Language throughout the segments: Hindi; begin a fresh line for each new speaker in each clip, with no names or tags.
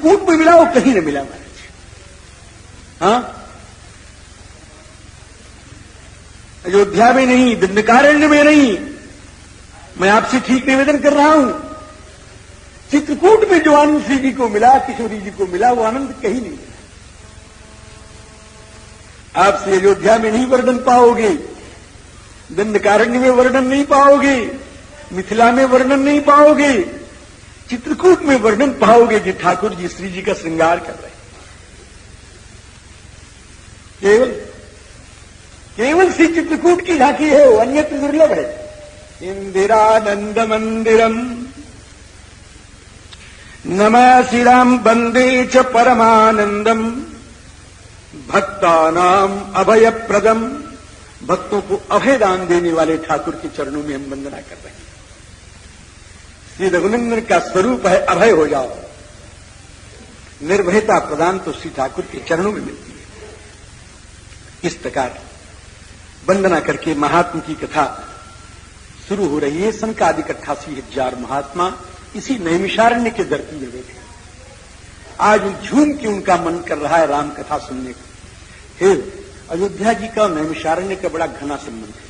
चित्रकूट में मिला, वो कहीं न मिला महाराज। हाँ, अयोध्या में नहीं, दंडकारण्य में नहीं, मैं आपसे ठीक निवेदन कर रहा हूं। चित्रकूट में जो आनंद श्री जी को मिला, किशोरी जी को मिला, वो आनंद कहीं नहीं मिला। आपसे अयोध्या में नहीं वर्णन पाओगे, दंडकारण्य में वर्णन नहीं पाओगे, मिथिला में वर्णन नहीं पाओगे, चित्रकूट में वर्णन पाओगे कि ठाकुर जी श्री जी का श्रृंगार कर रहे हैं। केवल श्री चित्रकूट की झांकी है, वो अन्यत्र दुर्लभ है। इंदिरानंद मंदिरम नमः श्रीराम वंदे च परमानंदम भक्तानाम अभय प्रदम। भक्तों को अभय दान देने वाले ठाकुर के चरणों में हम वंदना कर रहे हैं। श्री रघुनंदन का स्वरूप है अभय हो जाओ। निर्भयता प्रदान तो श्री ठाकुर के चरणों में मिलती है। इस प्रकार वंदना करके महात्मा की कथा शुरू हो रही है। संकादिक 88,000 महात्मा इसी नैमिषारण्य के धरती में बैठे। आज झूम के उनका मन कर रहा है राम कथा सुनने का। फिर अयोध्या जी का नैमिषारण्य का बड़ा घना संबंध है।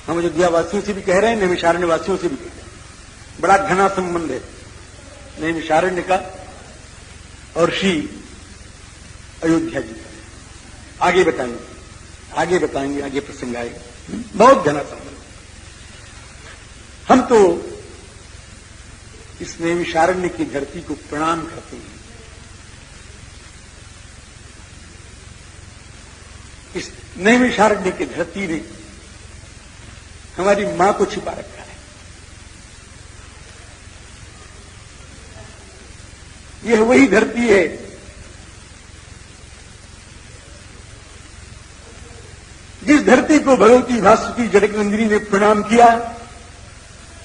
हम अयोध्या वासियों से भी कह रहे हैं, नैमिषारण्य वासियों से भी कह रहे हैं, बड़ा घना संबंध है नैमिषारण्य का और श्री अयोध्या जी का। आगे बताएंगे, आगे प्रसंग आएगा। बहुत घना संबंध। हम तो इस नैमिषारण्य की धरती को प्रणाम करते हैं। इस नैमिषारण्य की धरती ने हमारी मां को छिपा रखा है। यह वही धरती है जिस धरती को भगवती भास्वती जनकनंदिनी ने प्रणाम किया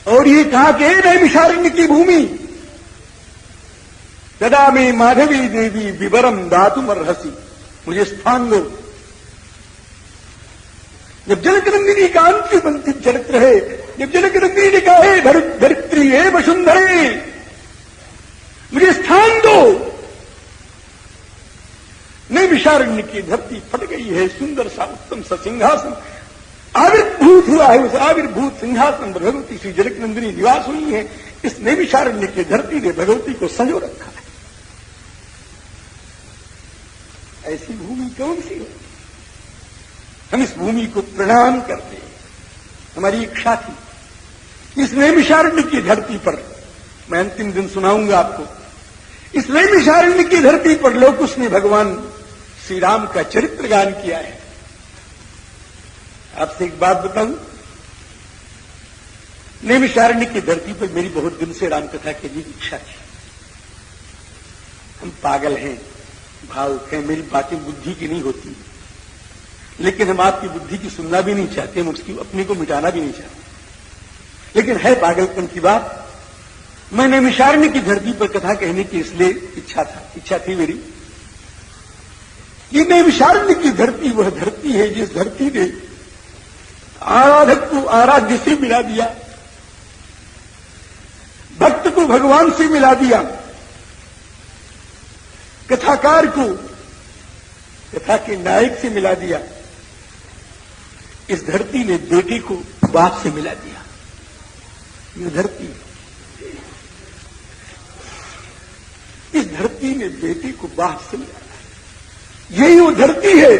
और ये कहा कि नैमिषारण्य की भूमि तदा में माधवी देवी विवरम दातुमर्हसि, मुझे स्थान दो। जब जनकनंदिनी का अंतिम चरित्र है, जब जनकनंदिनी ने कहा है धरित्री है वसुंधरे, मुझे स्थान दो। नैमिषारण्य की धरती फट गई है। सुंदर सा उत्तम सा सिंहासन आविर्भूत हुआ है। उस आविर्भूत सिंहासन पर भगवती श्री जनकनंदिनी निवास हुई है। इस नैमिषारण्य की धरती ने भगवती को संजो रखा है। ऐसी भूमि कौन सी हो? हम इस भूमि को प्रणाम करते हैं। हमारी इच्छा थी इस नैमिषारण्य की धरती पर, मैं अंतिम दिन सुनाऊंगा आपको, इस नैमिषारण्य की धरती पर लोकुश ने भगवान श्री राम का चरित्र गान किया है। आपसे एक बात बताऊं, नैमिषारण्य की धरती पर मेरी बहुत दिन से रामकथा के लिए इच्छा थी। हम पागल हैं, भावुक हैं, मेरी बातें बुद्धि की नहीं होती, लेकिन हम आपकी बुद्धि की सुनना भी नहीं चाहते, हम उसकी अपने को मिटाना भी नहीं चाहते। लेकिन है पागलपन की बात। मैं नैमिषारण्य की धरती पर कथा कहने की इसलिए इच्छा थी मेरी। ये नैमिषारण्य की धरती वह धरती है जिस धरती ने आराधक को आराध्य से मिला दिया, भक्त को भगवान से मिला दिया, कथाकार को कथा के नायक से मिला दिया। इस धरती ने बेटे को बाप से मिला दिया। यह धरती, इस धरती ने बेटे को बाप से मिला। यही वो धरती है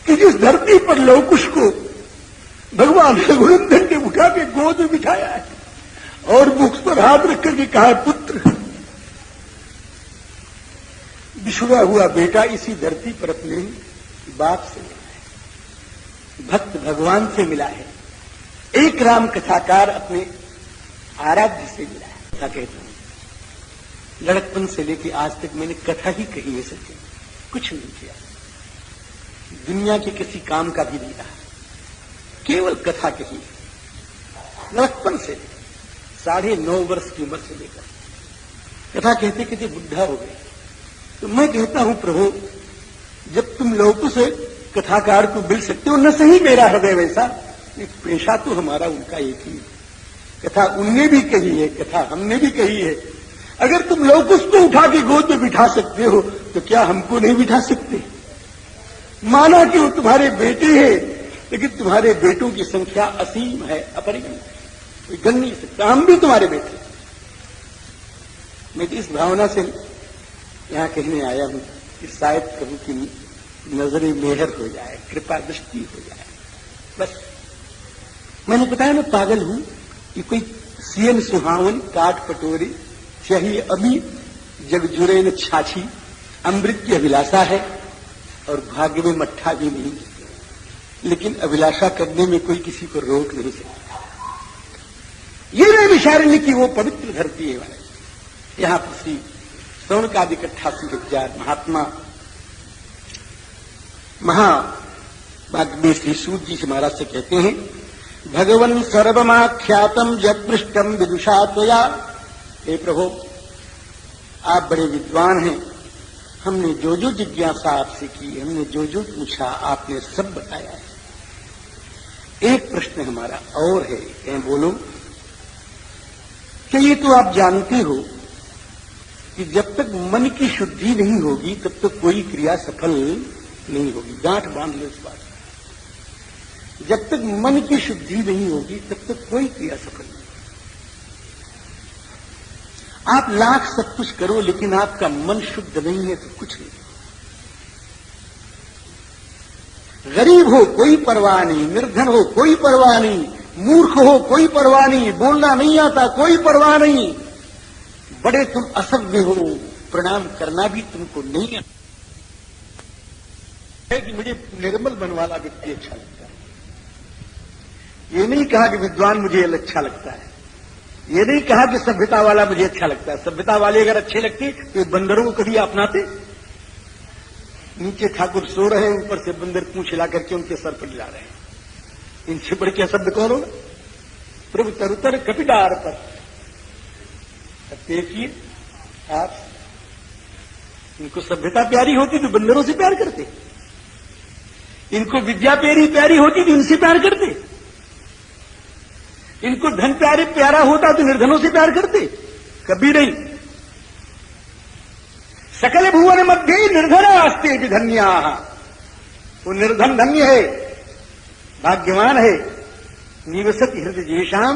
कि जिस धरती पर लवकुश को भगवान रघुनंदन ने उठा के गोद में बिठाया है और मुख पर हाथ रख करके कहा, पुत्र। बिछुड़ा हुआ बेटा इसी धरती पर अपने बाप से मिला है, भक्त भगवान से मिला है, एक राम कथाकार अपने आराध्य से मिला है। कथा कहता हूं, लड़कपन से लेकर आज तक मैंने कथा ही कही है। सच्चे कुछ नहीं किया, दुनिया के किसी काम का भी नहीं रहा, केवल कथा कही। लड़कपन से 9.5 वर्ष की उम्र से लेकर कथा कहते कहते बुढ़ा हो गए। तो मैं कहता हूं, प्रभु जब तुम लोगों से कथाकार को मिल सकते हो, न सही मेरा हृदय वैसा, पेशा तो हमारा उनका एक ही, कथा उनने भी कही है, कथा हमने भी कही है। अगर तुम लोग उसको उठा के गोद में बिठा सकते हो तो क्या हमको नहीं बिठा सकते? माना कि वो तुम्हारे बेटे हैं, लेकिन तुम्हारे बेटों की संख्या असीम है, अपरिमित, कोई गण नहीं सकता। हम भी तुम्हारे बेटे। मैं इस भावना से यहां कहने आया हूं कि शायद प्रभु की नजरें मेहर हो जाए, कृपा दृष्टि हो जाए। बस मैंने बताया मैं पागल हूं कि कोई सीएन सुहावन काट पटोरी चाहिए अभी जग जुरे न छाछी, अमृत की अभिलाषा है और भाग्य में मट्ठा भी नहीं, लेकिन अभिलाषा करने में कोई किसी को रोक नहीं सकता। ये मैं विचारने की वो पवित्र धरती है वाले। यहां पर श्री सौनकादिक 88,000 महात्मा महाभाग्य श्री सूत जी से महाराज से कहते हैं, भगवन् सर्वमाख्यातम जग पृष्ठम विदुषा त्वया। हे प्रभु, आप बड़े विद्वान हैं, हमने जो जो जिज्ञासा आपसे की, हमने जो जो पूछा, आपने सब बताया है। एक प्रश्न हमारा और है, कहें बोलो। कि ये तो आप जानते हो कि जब तक मन की शुद्धि नहीं होगी तब तक कोई क्रिया सफल नहीं होगी। गांठ बांध लो इस बात। जब तक मन की शुद्धि नहीं होगी तब तक कोई क्रिया सफल नहीं। आप लाख सब कुछ करो लेकिन आपका मन शुद्ध नहीं है तो कुछ नहीं। गरीब हो कोई परवाह नहीं, निर्धन हो कोई परवाह नहीं, मूर्ख हो कोई परवाह नहीं, बोलना नहीं आता कोई परवाह नहीं, बड़े तुम असभ्य हो, प्रणाम करना भी तुमको नहीं आता है कि मुझे निर्मल मन वाला व्यक्ति अच्छा लगता है। ये नहीं कहा कि विद्वान मुझे अच्छा लगता है, ये नहीं कहा कि सभ्यता वाला मुझे अच्छा लगता है। सभ्यता वाले अगर अच्छे लगते तो बंदरों को कभी अपनाते? नीचे ठाकुर सो रहे हैं, ऊपर से बंदर पूंछ हिला करके उनके सर पर हिला रहे हैं। इनसे बढ़ के शब्द कौन होगा? प्रभु तरुतर कपिडार पर देखिए आप, इनको सभ्यता प्यारी होती तो बंदरों से प्यार करते, इनको विद्या प्यारी होती तो इनसे प्यार करते, इनको धन प्यारा होता तो निर्धनों से प्यार करते? कभी नहीं। सकल भुवन मध्य निर्धन आस्ते विधन्या। वो निर्धन धन्य है, भाग्यवान है। निवसति हृदय जेषाम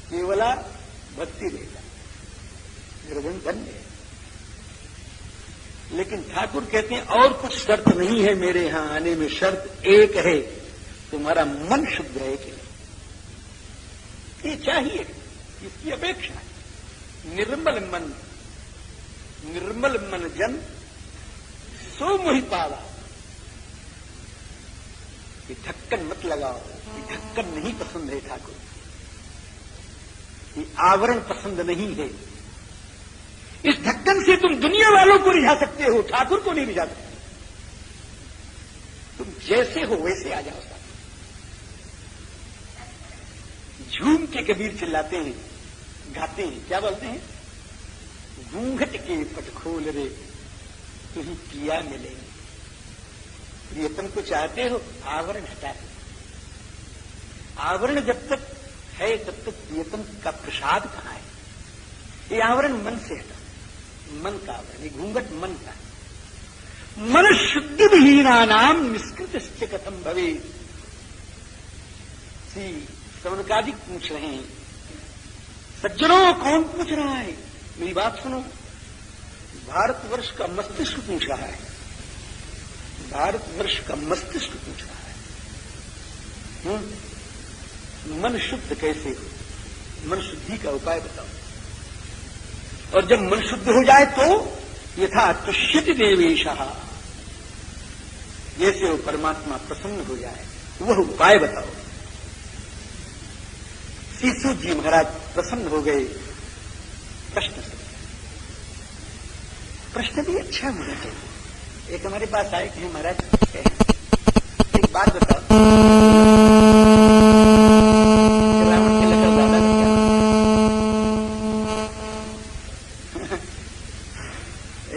केवला भक्ति देता, निर्धन धन्य है। लेकिन ठाकुर कहते हैं और कुछ शर्त नहीं है मेरे यहां आने में, शर्त एक है, तुम्हारा मन शुद्ध है कि नहीं, ये चाहिए, इसकी अपेक्षा है। निर्मल मन जन सो मोहि पावा। ये ढक्कन मत लगाओ, ये ढक्कन नहीं पसंद है ठाकुर, ये आवरण पसंद नहीं है। इस ढक्कन से तुम दुनिया वालों को रिझा सकते हो, ठाकुर को नहीं रिझा सकते। तुम जैसे हो वैसे आ जाओ। झूम के कबीर चिल्लाते हैं, गाते हैं, क्या बोलते हैं? घूंघट के पट खोल रे तुझी पिया मिले। प्रियतम को चाहते हो, आवरण हटा दो। आवरण जब तक है तब तक प्रियतम का प्रसाद कहां है? ये आवरण मन से हटा, मन का आवरण, ये घूंघट मन का। मन शुद्ध विहीना नाम निष्कृत कथम भवे। सौनकादिक पूछ रहे हैं, सज्जनों कौन पूछ रहा है? मेरी बात सुनो। भारतवर्ष का मस्तिष्क पूछ रहा है, भारतवर्ष का मस्तिष्क पूछ रहा है। मन शुद्ध कैसे हो? मन शुद्धि का उपाय बताओ। और जब मन शुद्ध हो जाए तो यथा तुष्यति देवेशः, जैसे वो परमात्मा प्रसन्न हो जाए, वह उपाय बताओ। शिशु जी महाराज प्रसन्न हो गए। प्रश्न भी अच्छा होना चाहिए। एक हमारे पास आए कि महाराज एक बात बताओ, रावण के लगा दादा ने क्या?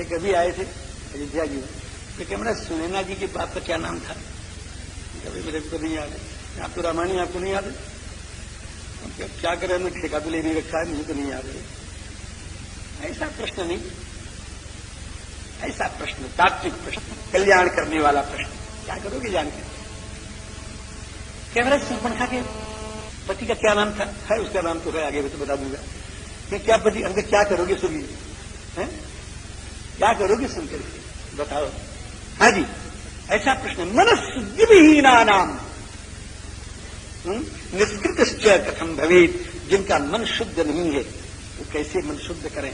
एक अभी आए थे अयोध्या जी में, लेकिन हमारा सुनैना जी के बाप का क्या नाम था? कभी मेरे को नहीं याद है। आप तो रामायणी, आपको नहीं याद है? क्या करें, हमने ठेका तो ले नहीं रखा है, मुझे तो नहीं आ रही। ऐसा प्रश्न नहीं, ऐसा प्रश्न तात्विक प्रश्न, कल्याण करने वाला प्रश्न। क्या करोगे जानकर? कैमरा शूर्पणखा के पति का क्या नाम था? है उसका नाम तो है, आगे मैं तो बता दूंगा। कि क्या पति अंदर क्या करोगे सुनिए, हैं? क्या करोगे सुनकर के बताओ। हाँ जी, ऐसा प्रश्न। मनस्सुद्धि विहीना नाम निष्कृत कथम भवेत, जिनका मन शुद्ध नहीं है वो कैसे मन शुद्ध करें?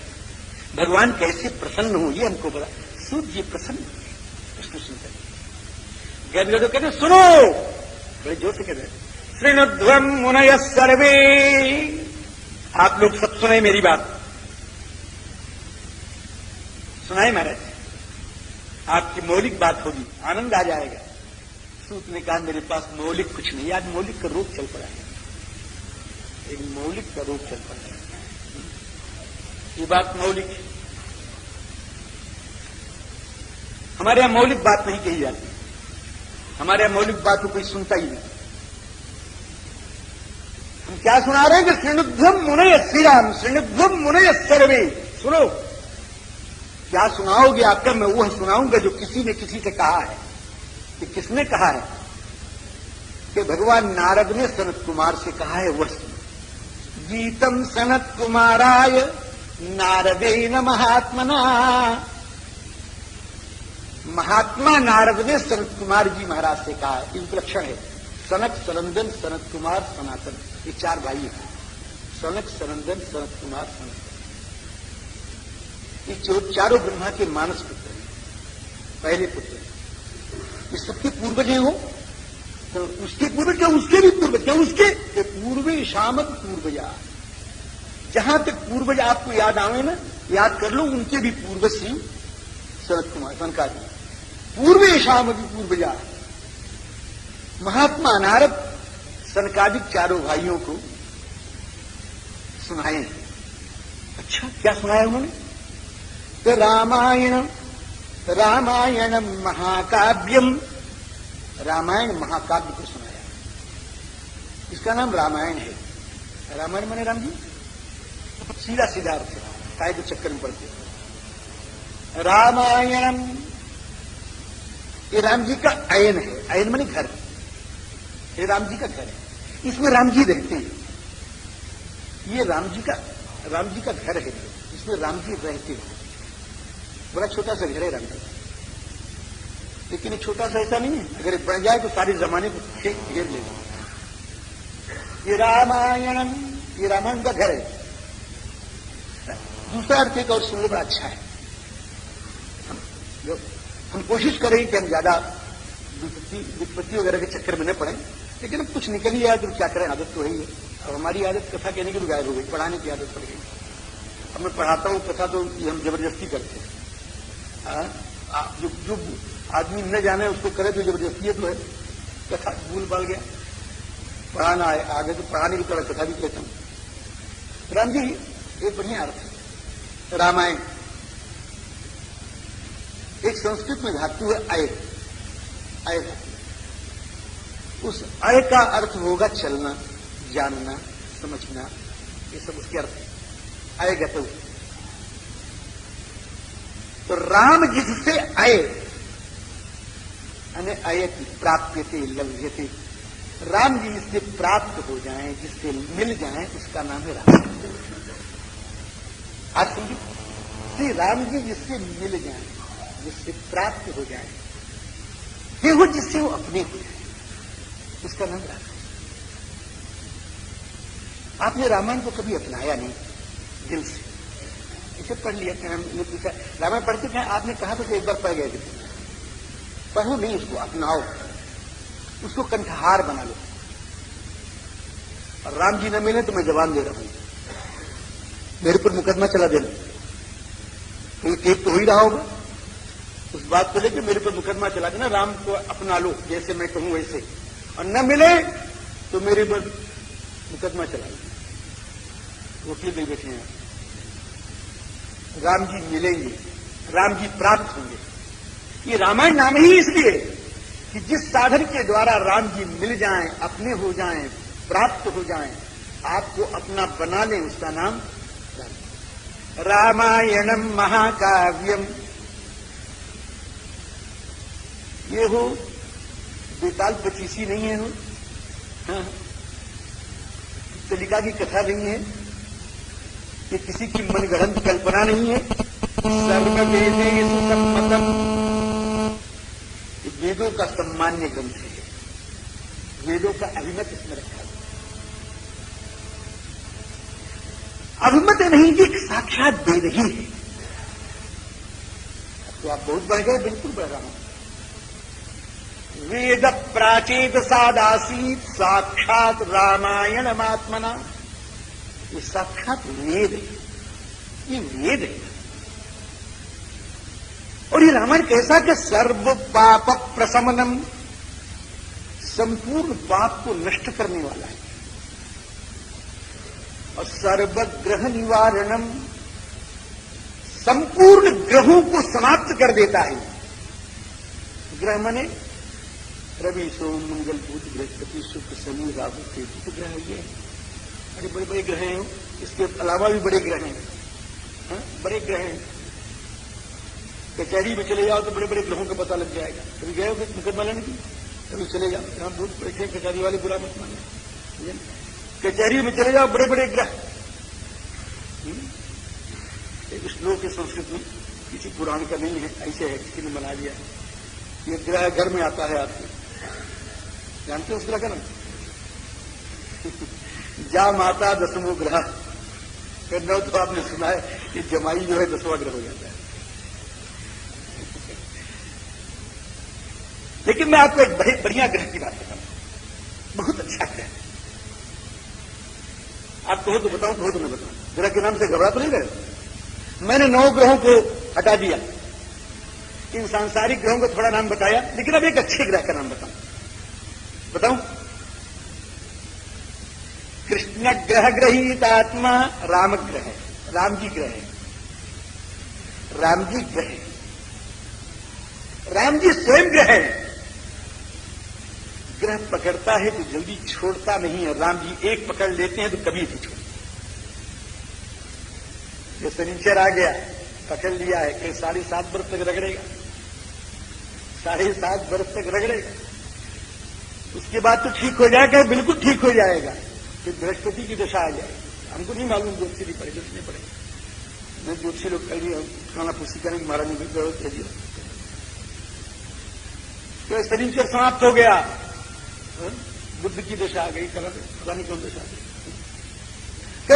भगवान कैसे प्रसन्न हो ये हमको बता। सूर्य जी प्रसन्न प्रश्न सुनकर गैर कहते सुनो, बड़े जोर से कहते श्रृणुध्वम मुनयः सर्वे। आप लोग सब सुने मेरी बात, सुनाए महाराज, आपकी मौलिक बात होगी, आनंद आ जाएगा। सूत ने कहा मेरे पास मौलिक कुछ नहीं, आज मौलिक का रोग चल पड़ा है, एक मौलिक का रोग चल पड़ा है। ये बात मौलिक है, हमारे यहां मौलिक बात नहीं कही जाती, हमारे यहां मौलिक बात को कोई सुनता ही नहीं। हम क्या सुना रहे हैं कि श्रृणुध्वम मुनय श्रीराम, श्रृणुध्वम मुनय सर्वे। सुनो, क्या सुनाओगे आपका? मैं वह सुनाऊंगा जो किसी ने किसी से कहा है। कि किसने कहा है? कि भगवान नारद ने सनत कुमार से कहा है, वह सुनो। गीतम सनत कुमाराय नारदेन महात्मना। महात्मा नारद ने सनत कुमार जी महाराज से कहा है। इनका लक्षण है सनक, सनंदन, सनत कुमार, सनातन, ये चार भाई हैं। सनक, सनंदन, सनत कुमार, सनातन, ये चारों ब्रह्मा के मानस पुत्र हैं, पहले पुत्र। ये सबके पूर्वज हैं वो, तो उसके पूर्वज क्या उसके भी पूर्वज, क्या उसके पूर्वे शामक पूर्वजा। जहां तक पूर्वज आपको याद आवे ना, याद कर लो, उनके भी पूर्वज श्री सनत कुमार सनकादि। पूर्वे शामक पूर्वजा। महात्मा नारद सनकादिक चारों भाइयों को सुनाए। अच्छा, क्या सुनाया उन्होंने? तो रामायणम महाकाव्यम, रामायण महाकाव्य को सुनाया। इसका नाम रामायण है। रामायण माने राम जी, सीधा सीधा अर्थ है, काय के चक्कर में पड़ते। रामायणम, ये राम जी का अयन है। अयन माने घर, ये राम जी का घर है, इसमें राम जी रहते हैं। ये राम जी का घर है, इसमें राम जी रहते हैं। बड़ा छोटा सा घर है राम जी, लेकिन ये छोटा सा ऐसा नहीं है, अगर बढ़ जाए तो सारे जमाने को घेर लेगा। ये रामायणम, ये रामायण का घर है। दूसरा अर्थ एक और सुनने बड़ा अच्छा है। हम कोशिश करें कि हम ज्यादा विपत्ति वगैरह के चक्कर में न पड़े, लेकिन अब कुछ निकल ही आए तो क्या करें, आदत तो है ही है। अब हमारी आदत कथा कहने की तो गायब हो गई, पढ़ाने की आदत पड़ गई। अब मैं पढ़ाता हूं कथा तो ये हम जबरदस्ती करते हैं। जो आदमी न जाने उसको करे तो जबरदस्ती है, तो है कथा भूल भाल गया, पढ़ाना है आगे तो पढ़ाने की तरह कथा भी कहता हूं। राम जी एक बढ़िया अर्थ है। रामायण एक संस्कृत में धातु है अय, अय धातु। उस अय का अर्थ होगा चलना, जानना, समझना, ये सब उसके अर्थ है। अय गतु, तो राम जिससे अय यानी अयति प्राप्यते लभ्यते, राम जी जिससे प्राप्त हो जाएं, जिससे मिल जाएं, उसका नाम है राम। आज समझिए, राम जी जिससे मिल जाएं, जिससे प्राप्त हो जाए, ये हो जिससे वो अपने हो जाए, उसका नाम राम। आपने रामायण को कभी अपनाया नहीं दिल से, इसे पढ़ लिया। मैंने पूछा रामायण पढ़ते थे, आपने कहा तो एक बार पढ़ गए थे। पढ़ो नहीं, उसको अपनाओ, उसको कंठहार बना लो। और राम जी न मिले तो मैं जवान दे रहा हूं, मेरे पर मुकदमा चला देना। तो टेप तो हो ही रहा होगा, उस बात को लेकर मेरे पर मुकदमा चला देना, राम को अपना लो जैसे मैं कहूं वैसे, और न मिले तो मेरे पर मुकदमा चला लो। वकील भी बैठे हैं। राम जी मिलेंगे, राम जी प्राप्त होंगे। ये रामायण नाम ही इसलिए कि जिस साधन के द्वारा राम जी मिल जाएं, अपने हो जाएं, प्राप्त हो जाएं, आपको अपना बना लें, उसका नाम रामायणम महाकाव्यम। ये हो बेताल पचीसी नहीं है, हो हाँ, तलिका की कथा नहीं है, ये किसी की मनगढ़ंत कल्पना नहीं है। सर्ववेदे सम्मतम, वेदों का सम्मान्य ग्रंथ है, वेदों का अभिमत इसमें रखा है। अभिमत नहीं कि साक्षात वेद ही है। तो आप बहुत बढ़ गए, बिल्कुल बढ़ रहा हूं। वेद प्राचेत सादासीत साक्षात रामायण आत्मना, ये साक्षात वेद है, ये वेद है। और ये रामायण कैसा कि सर्व पाप प्रशमनम, संपूर्ण पाप को नष्ट करने वाला है, और सर्वग्रह निवारणम, संपूर्ण ग्रहों को समाप्त कर देता है। ग्रह माने रवि सोम मंगल बुध बृहस्पति शुक्र शनि राहु केतु के ग्रह ये अरे बड़े बड़े ग्रह हैं, इसके अलावा भी बड़े ग्रह हैं, बड़े ग्रह हैं। कचहरी में चले जाओ तो बड़े बड़े ग्रहों का पता लग जाएगा। कभी गए हो मुकदमा लेने की, कभी चले जाओ, यहां बहुत बड़े कचहरी वाले बुरा मत माने, कचहरी में चले जाओ बड़े बड़े ग्रह। एक श्लोक है संस्कृत में, किसी पुराण का नहीं है, ऐसे है, किसी ने बना दिया है। ये ग्रह घर में आता है आपके, जानते हो उस ग्रह का नाम? जा माता दसमो ग्रह, करना तो आपने सुना है कि जमाई जो है 10वां ग्रह हो जाता है। लेकिन मैं आपको एक बड़े बढ़िया ग्रह की बात बताऊं, बहुत अच्छा ग्रह। आप कहो तो बताऊं, कहो तो मैं बताऊं। ग्रह के नाम से घबरा तो नहीं रहे। मैंने 9 ग्रहों को हटा दिया, इन सांसारिक ग्रहों को थोड़ा नाम बताया, लेकिन अब एक अच्छे ग्रह का नाम बताऊं। कृष्ण ग्रह ग्रहीत आत्मा राम ग्रह है, राम जी ग्रह है, राम जी ग्रह है, राम जी स्वयं ग्रह है। ग्रह पकड़ता है तो जल्दी छोड़ता नहीं है, राम जी एक पकड़ लेते हैं तो कभी नहीं छोड़ते। ये शनिचर आ गया, पकड़ लिया है, कि 7.5 वर्ष तक रगड़ेगा, 7.5 वर्ष तक रगड़ेगा, उसके बाद तो ठीक हो जाएगा, बिल्कुल ठीक हो जाएगा, फिर बृहस्पति की दशा आ जाएगी। हमको नहीं मालूम, ज्योतिषी नहीं पड़े, ज्योतिषी नहीं पड़े, मैं ज्योतिषी लोग कल भी खाना पुष्टि करेंगे, महाराज ने भी जरूरत है। तो शनिचर समाप्त हो गया, बुद्ध की दशा आ गई, पता नहीं कौन दशा आ गई,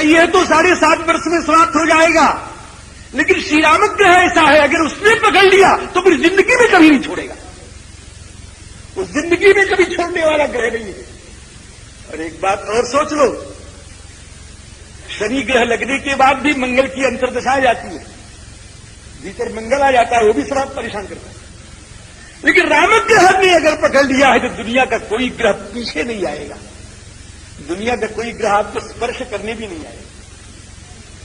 ये तो 7.5 वर्ष में समाप्त हो जाएगा। लेकिन श्री राम ग्रह ऐसा है, अगर उसने पकड़ लिया तो फिर जिंदगी में कभी नहीं छोड़ेगा, उस जिंदगी में कभी छोड़ने वाला ग्रह नहीं है। और एक बात और सोच लो, शनि ग्रह लगने के बाद भी मंगल की अंतर्दशा आ जाती है, भीतर मंगल आ जाता है, वो भी सब परेशान करता है। लेकिन राम ग्रह ने अगर पकड़ लिया है तो दुनिया का कोई ग्रह पीछे नहीं आएगा, दुनिया का कोई ग्रह आपको स्पर्श करने भी नहीं आएगा।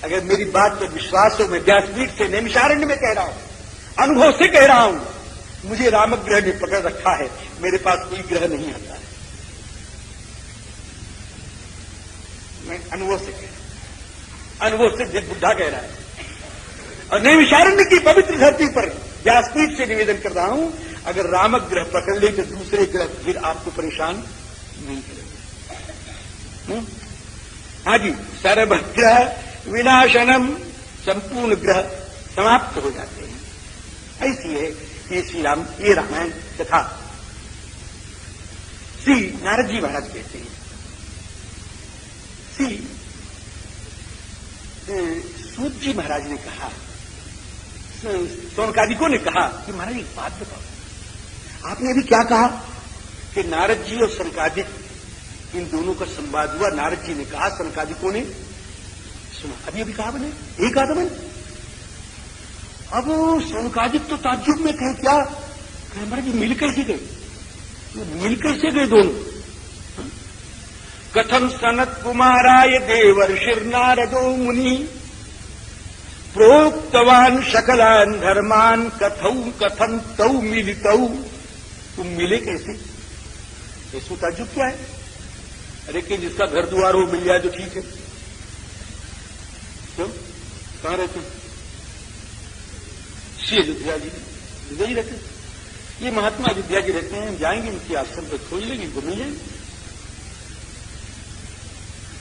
अगर मेरी बात पर विश्वास हो, मैं व्यासपीठ से नैमिषारण्य में कह रहा हूं, अनुभव से कह रहा हूं, मुझे राम ग्रह ने पकड़ रखा है, मेरे पास कोई ग्रह नहीं आता है। मैं अनुभव से कह रहा हूं, अनुभव से जब बुद्धा कह रहा है, और नैमिषारण्य की पवित्र धरती पर व्यासपीठ से निवेदन कर रहा हूं, अगर राम ग्रह पकड़ ले तो दूसरे ग्रह फिर आपको परेशान नहीं करेंगे। हाँ जी, सर्वग्रह विनाशनम, संपूर्ण ग्रह समाप्त हो जाते हैं। ऐसी है ये श्री राम, ये रामायण कथा। श्री नारद जी महाराज कहते हैं, श्री सूत जी महाराज ने कहा, सौनकादिकों ने कहा कि महाराज एक बात बताओ, आपने अभी क्या कहा कि नारद जी और सनकादिक इन दोनों का संवाद हुआ। नारद जी ने कहा, सनकादिकों ने सुना। अभी अभी कहा मैंने, यही कहा था मैंने। अब सनकादिक तो ताज्जुब में थे, क्या महाराज जी मिल कैसे गए, मिल कैसे गए दोनों? कथम सनत कुमाराय देवर्षिर्नारदो मुनि प्रोक्तवान शकलान धर्मान कथम तौ मिलितौ। तुम मिले कैसे? इसमें ताज्जुब क्या है? अरे कि जिसका घर द्वार हो मिल जाए तो ठीक है। क्यों? कहां रहते हैं? श्री अयोध्या जी अयोध्या जी रहते हैं। ये महात्मा अयोध्या जी रहते हैं, हम जाएंगे उनके आश्रम पर, खोज लेंगे, उनको मिल जाएंगे।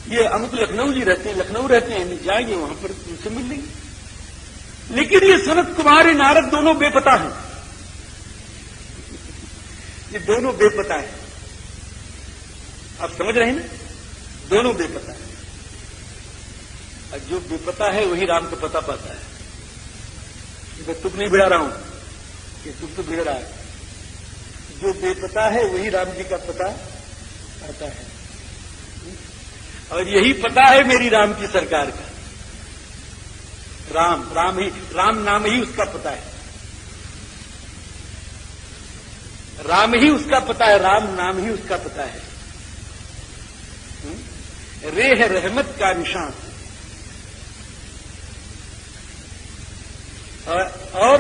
ये अमुक लखनऊ जी रहते हैं, लखनऊ रहते हैं, जाएंगे वहां पर उनसे मिल लेंगे। लेकिन ये सनत कुमार नारद दोनों बेपता हैं। ये दोनों बेपता है। आप समझ रहे हैं ना? दोनों बेपता है। और जो बेपता है वही राम का पता पाता है। मैं तुक नहीं भिड़ा रहा हूं, ये तुक तो भिड़ रहा है। जो बेपता है वही राम जी का पता पाता है। और यही पता है मेरी राम की सरकार का। राम नाम ही उसका पता है। राम ही उसका पता है, राम नाम ही उसका पता है। रे है रहमत का निशान। और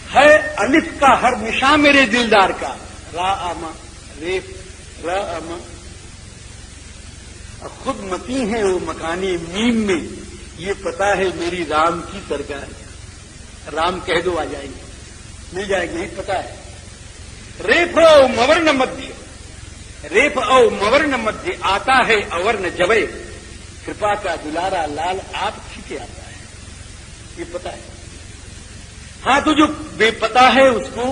है अलिफ का हर निशान मेरे दिलदार का। रा आमा रे रा आमा। खुद मती है वो मकानी मीम में, ये पता है मेरी राम की सरकार। राम कह दो आ जाएंगे, मिल जाएंगे, नहीं पता है। रेफ औ मवर्ण मध्य, रेफ औ मवर्ण मध्य आता है अवर्ण जबे। कृपा का दुलारा लाल आप खींचे आता है, ये पता है। हाँ, तो जो बेपता है उसको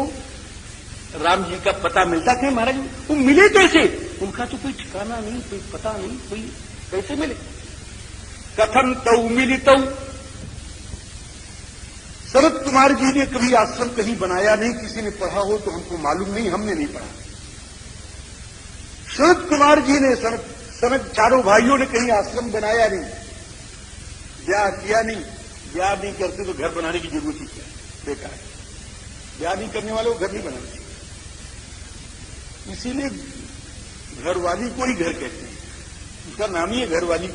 राम जी का पता मिलता है। महाराज वो मिले कैसे? उनका तो कोई ठिकाना नहीं, कोई पता नहीं, कोई कैसे मिले? कथम तौ मिलितौ। शरद कुमार जी ने कभी आश्रम कहीं बनाया नहीं, किसी ने पढ़ा हो तो हमको मालूम नहीं, हमने नहीं पढ़ा। शरद कुमार जी ने सनत चारों भाइयों ने कहीं आश्रम बनाया नहीं, ब्याह किया नहीं। ब्याह नहीं करते तो घर बनाने की जरूरत ही क्या है? बेकार है। ब्याह नहीं करने वाले को घर नहीं बनाना चाहिए। इसीलिए घरवाली को ही घर कहते हैं, उसका नाम ही है घरवाली।